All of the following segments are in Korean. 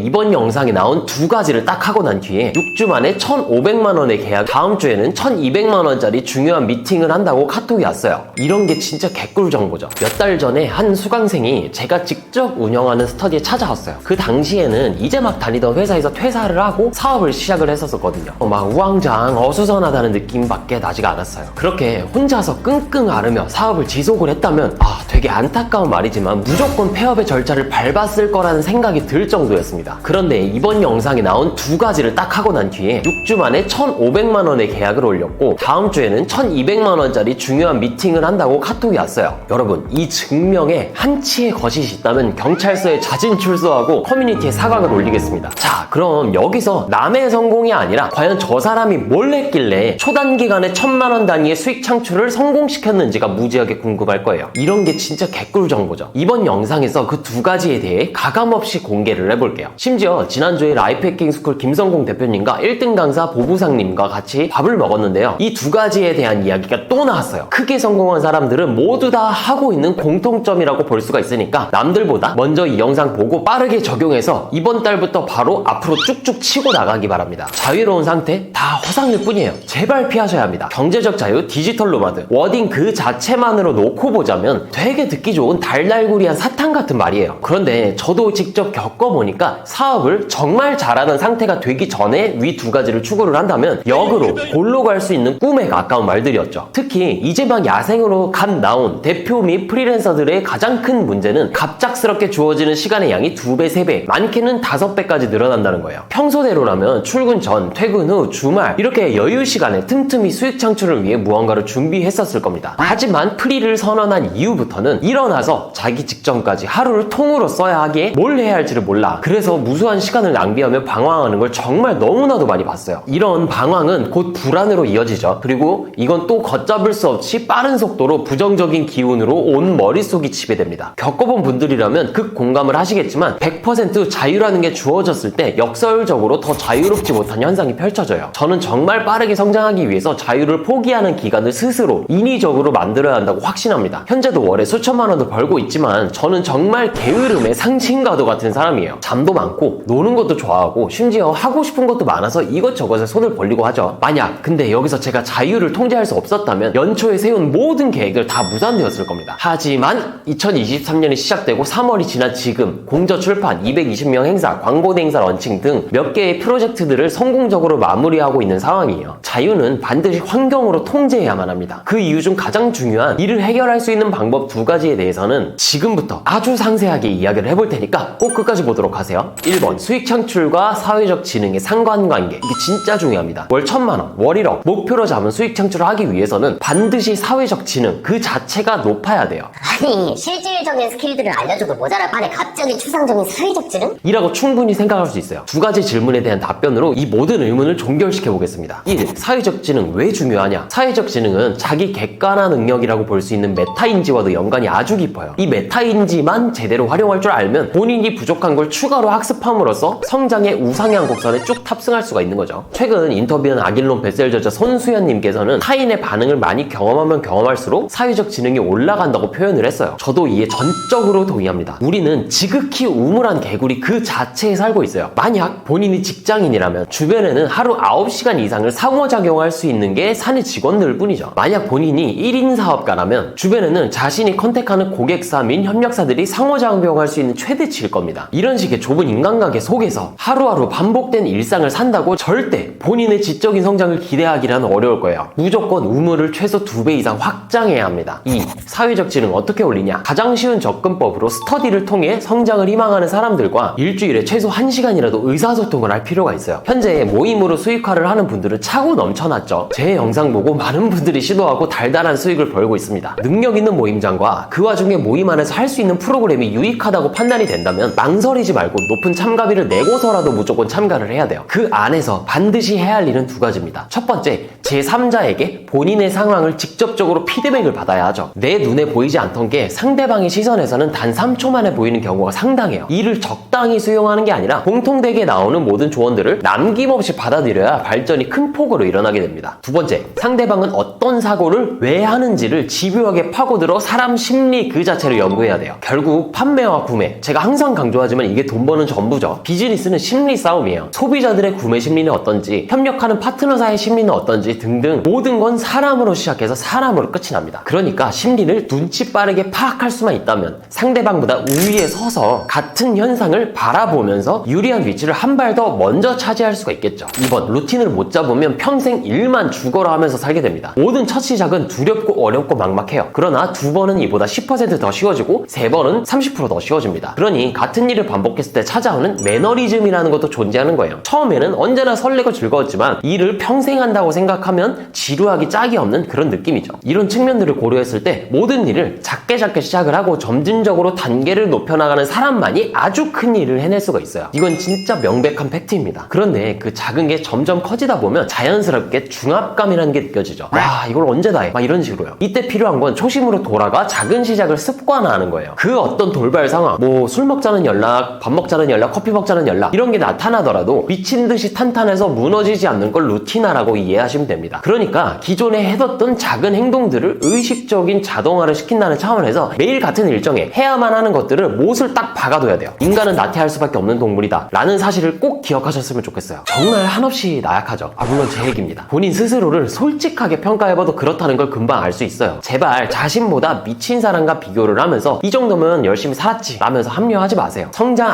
이번 영상에 나온 두 가지를 딱 하고 난 뒤에 6주 만에 1,500만 원의 계약, 다음 주에는 1,200만 원짜리 중요한 미팅을 한다고 카톡이 왔어요. 이런 게 진짜 개꿀 정보죠. 몇 달 전에 한 수강생이 제가 직접 운영하는 스터디에 찾아왔어요. 그 당시에는 이제 막 다니던 회사에서 퇴사를 하고 사업을 시작을 했었거든요. 막 우왕좌왕 어수선하다는 느낌밖에 나지가 않았어요. 그렇게 혼자서 끙끙 앓으며 사업을 지속을 했다면 되게 안타까운 말이지만 무조건 폐업의 절차를 밟았을 거라는 생각이 들 정도였습니다. 그런데 이번 영상에 나온 두 가지를 딱 하고 난 뒤에 6주 만에 1,500만 원의 계약을 올렸고 다음 주에는 1,200만 원짜리 중요한 미팅을 한다고 카톡이 왔어요. 여러분, 이 증명에 한치의 거짓이 있다면 경찰서에 자진 출소하고 커뮤니티에 사과를 올리겠습니다. 자, 그럼 여기서 남의 성공이 아니라 과연 저 사람이 뭘 했길래 초단기간에 1,000만 원 단위의 수익 창출을 성공시켰는지가 무지하게 궁금할 거예요. 이런 게 진짜 개꿀 정보죠. 이번 영상에서 그 두 가지에 대해 가감없이 공개를 해볼게요. 심지어 지난주에 라이프 해킹 스쿨 김성공 대표님과 1등 강사 보부상님과 같이 밥을 먹었는데요. 이 두 가지에 대한 이야기가 또 나왔어요. 크게 성공한 사람들은 모두 다 하고 있는 공통점이라고 볼 수가 있으니까 남들보다 먼저 이 영상 보고 빠르게 적용해서 이번 달부터 바로 앞으로 쭉쭉 치고 나가기 바랍니다. 자유로운 상태 다 허상일 뿐이에요. 제발 피하셔야 합니다. 경제적 자유, 디지털 노마드, 워딩 그 자체만으로 놓고 보자면 되게 듣기 좋은 달달구리한 사탕 같은 말이에요. 그런데 저도 직접 겪어보니까 사업을 정말 잘하는 상태가 되기 전에 위 두 가지를 추구를 한다면 역으로 골로 갈 수 있는 꿈에 가까운 말들이었죠. 특히 이제 막 야생으로 갓 나온 대표 및 프리랜서들의 가장 큰 문제는 갑작스럽게 주어지는 시간의 양이 2배, 3배, 많게는 5배까지 늘어난다는 거예요. 평소대로라면 출근 전, 퇴근 후, 주말 이렇게 여유 시간에 틈틈이 수익 창출을 위해 무언가를 준비했었을 겁니다. 하지만 프리를 선언한 이후부터는 일어나서 자기 직전까지 하루를 통으로 써야 하기에 뭘 해야 할지를 몰라. 그래서 무수한 시간을 낭비하며 방황하는 걸 정말 너무나도 많이 봤어요. 이런 방황은 곧 불안으로 이어지죠. 그리고 이건 또 걷잡을 수 없이 빠른 속도로 부정적인 기운으로 온 머릿속이 지배됩니다. 겪어본 분들이라면 극 공감을 하시겠지만 100% 자유라는 게 주어졌을 때 역설적으로 더 자유롭지 못한 현상이 펼쳐져요. 저는 정말 빠르게 성장하기 위해서 자유를 포기하는 기간을 스스로 인위적으로 만들어야 한다고 확신합니다. 현재도 월에 수천만 원도 벌고 있지만 저는 정말 게으름의 상징과도 같은 사람이에요. 잠도 많고 노는 것도 좋아하고 심지어 하고 싶은 것도 많아서 이것저것에 손을 벌리고 하죠. 만약 근데 여기서 제가 자유를 통제할 수 없었다면 연초에 세운 모든 계획들 다 무산되었을 겁니다. 하지만 2023년이 시작되고 3월이 지난 지금 공저 출판, 220명 행사, 광고 행사 런칭 등 몇 개의 프로젝트들을 성공적으로 마무리하고 있는 상황이에요. 자유는 반드시 환경으로 통제해야만 합니다. 그 이유 중 가장 중요한 이를 해결할 수 있는 방법 두 가지에 대해서는 지금부터 아주 상세하게 이야기를 해볼 테니까 꼭 끝까지 보도록 하세요. 1번, 수익 창출과 사회적 지능의 상관관계. 이게 진짜 중요합니다. 월 1,000만 원, 월 1억 목표로 잡은 수익 창출을 하기 위해서는 반드시 사회적 지능 그 자체가 높아야 돼요. 아니, 실질적인 스킬들을 알려줘도 모자랄 판에 갑자기 추상적인 사회적 지능? 이라고 충분히 생각할 수 있어요. 두 가지 질문에 대한 답변으로 이 모든 의문을 종결시켜 보겠습니다. 1. 사회적 지능 왜 중요하냐? 사회적 지능은 자기 객관화 능력이라고 볼 수 있는 메타인지와도 연관이 아주 깊어요. 이 메타인지만 제대로 활용할 줄 알면 본인이 부족한 걸 추가로 학습함으로써 성장의 우상향 곡선에 쭉 탑승할 수가 있는 거죠. 최근 인터뷰한 아길론 베셀저자 손수연님께서는 타인의 반응을 많이 경험하면 경험할수록 사회적 지능이 올라간다고 표현을 했어요. 저도 이에 전적으로 동의합니다. 우리는 지극히 우물한 개구리 그 자체에 살고 있어요. 만약 본인이 직장인이라면 주변에는 하루 9시간 이상을 상호작용할 수 있는 게 사내 직원들 뿐이죠. 만약 본인이 1인 사업가라면 주변에는 자신이 컨택하는 고객사 및 협력사들이 상호작용할 수 있는 최대치일 겁니다. 이런 식의 좁은 인간관계 속에서 하루하루 반복된 일상을 산다고 절대 본인의 지적인 성장을 기대하기란 어려울 거예요. 무조건 우물을 최소 2배 이상 확장해야 합니다. 2. 사회적 지능 어떻게 올리냐? 가장 쉬운 접근법으로 스터디를 통해 성장을 희망하는 사람들과 일주일에 최소 1시간이라도 의사소통을 할 필요가 있어요. 현재 모임으로 수익화를 하는 분들은 차고 넘쳐났죠. 제 영상 보고 많은 분들이 시도하고 달달한 수익을 벌고 있습니다. 능력 있는 모임장과 그 와중에 모임 안에서 할 수 있는 프로그램이 유익하다고 판단이 된다면 망설이지 말고 높은 참가비를 내고서라도 무조건 참가를 해야 돼요. 그 안에서 반드시 해야 할 일은 두 가지입니다. 첫 번째, 제3자에게 본인의 상황을 직접적으로 피드백을 받아야 하죠. 내 눈에 보이지 않던 게 상대방의 시선에서는 단 3초 만에 보이는 경우가 상당해요. 이를 적당히 수용하는 게 아니라 공통되게 나오는 모든 조언들을 남김없이 받아들여야 발전이 큰 폭으로 일어나게 됩니다. 두 번째, 상대방은 어떤 사고를 왜 하는지를 집요하게 파고들어 사람 심리 그 자체를 연구해야 돼요. 결국 판매와 구매, 제가 항상 강조하지만 이게 돈 버는 전부죠. 비즈니스는 심리 싸움이에요. 소비자들의 구매 심리는 어떤지, 협력하는 파트너사의 심리는 어떤지 등등 모든 건 사람으로 시작해서 사람으로 끝이 납니다. 그러니까 심리를 눈치 빠르게 파악할 수만 있다면 상대방보다 우위에 서서 같은 현상을 바라보면서 유리한 위치를 한 발 더 먼저 차지할 수가 있겠죠. 2번, 루틴을 못 잡으면 평생 일만 죽어라 하면서 살게 됩니다. 모든 첫 시작은 두렵고 어렵고 막막해요. 그러나 2번은 이보다 10%더 쉬워지고 3번은 30%더 쉬워집니다. 그러니 같은 일을 반복했을 때 찾아오는 매너리즘이라는 것도 존재하는 거예요. 처음에는 언제나 설레고 즐거웠지만 일을 평생 한다고 생각하면 지루하기 짝이 없는 그런 느낌이죠. 이런 측면들을 고려했을 때 모든 일을 작게 시작을 하고 점진적으로 단계를 높여나가는 사람만이 아주 큰 일을 해낼 수가 있어요. 이건 진짜 명백한 팩트입니다. 그런데 그 작은 게 점점 커지다 보면 자연스럽게 중압감이라는 게 느껴지죠. 와, 이걸 언제 다 해? 막 이런 식으로요. 이때 필요한 건 초심으로 돌아가 작은 시작을 습관화하는 거예요. 그 어떤 돌발 상황, 뭐 술 먹자는 연락, 밥 먹자는 연락, 커피 먹자는 연락 이런 게 나타나더라도 미친 듯이 탄탄해서 무너지지 않는 걸 루틴화라고 이해하시면 됩니다. 그러니까 기존에 해뒀던 작은 행동들을 의식적인 자동화를 시킨다는 차원에서 매일 같은 일정에 해야만 하는 것들을 못을 딱 박아둬야 돼요. 인간은 나태할 수밖에 없는 동물이다 라는 사실을 꼭 기억하셨으면 좋겠어요. 정말 한없이 나약하죠. 물론 제 얘기입니다. 본인 스스로를 솔직하게 평가해봐도 그렇다는 걸 금방 알 수 있어요. 제발 자신보다 미친 사람과 비교를 하면서 이 정도면 열심히 살았지 라면서 합리화하지 마세요. 성장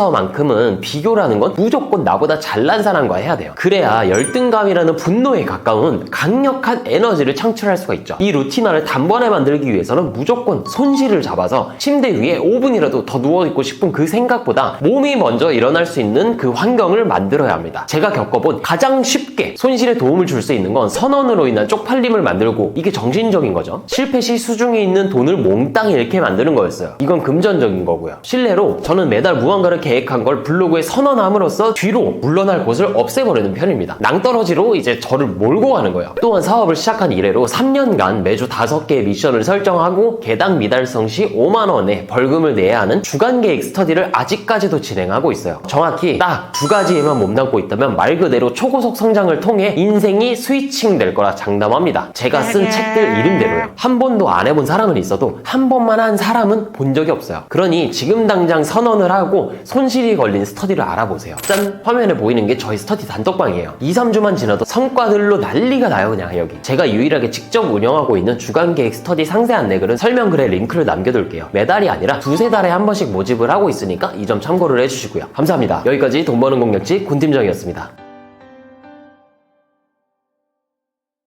안에서만큼은 비교라는 건 무조건 나보다 잘난 사람과 해야 돼요. 그래야 열등감이라는 분노에 가까운 강력한 에너지를 창출할 수가 있죠. 이 루틴화를 단번에 만들기 위해서는 무조건 손실을 잡아서 침대 위에 5분이라도 더 누워있고 싶은 그 생각보다 몸이 먼저 일어날 수 있는 그 환경을 만들어야 합니다. 제가 겪어본 가장 쉽게 손실에 도움을 줄 수 있는 건 선언으로 인한 쪽팔림을 만들고, 이게 정신적인 거죠. 실패 시 수중에 있는 돈을 몽땅 잃게 만드는 거였어요. 이건 금전적인 거고요. 실례로 저는 매달 무언가를 계획한 걸 블로그에 선언함으로써 뒤로 물러날 곳을 없애버리는 편입니다. 낭떠러지로 이제 저를 몰고 가는 거예요. 또한 사업을 시작한 이래로 3년간 매주 5개의 미션을 설정하고 개당 미달성 시 5만원의 벌금을 내야 하는 주간계획 스터디를 아직까지도 진행하고 있어요. 정확히 딱 2가지에만 몸담고 있다면 말 그대로 초고속 성장을 통해 인생이 스위칭 될 거라 장담합니다. 제가 쓴 책들 이름대로요. 한 번도 안 해본 사람은 있어도 한 번만 한 사람은 본 적이 없어요. 그러니 지금 당장 선언을 하고 손실이 걸린 스터디를 알아보세요. 짠! 화면에 보이는 게 저희 스터디 단톡방이에요. 2-3주만 지나도 성과들로 난리가 나요. 그냥 여기 제가 유일하게 직접 운영하고 있는 주간계획 스터디 상세 안내글은 설명글에 링크를 남겨둘게요. 매달이 아니라 2-3달에 한 번씩 모집을 하고 있으니까 이 점 참고를 해주시고요. 감사합니다. 여기까지 돈 버는 공략지 군 팀장이었습니다.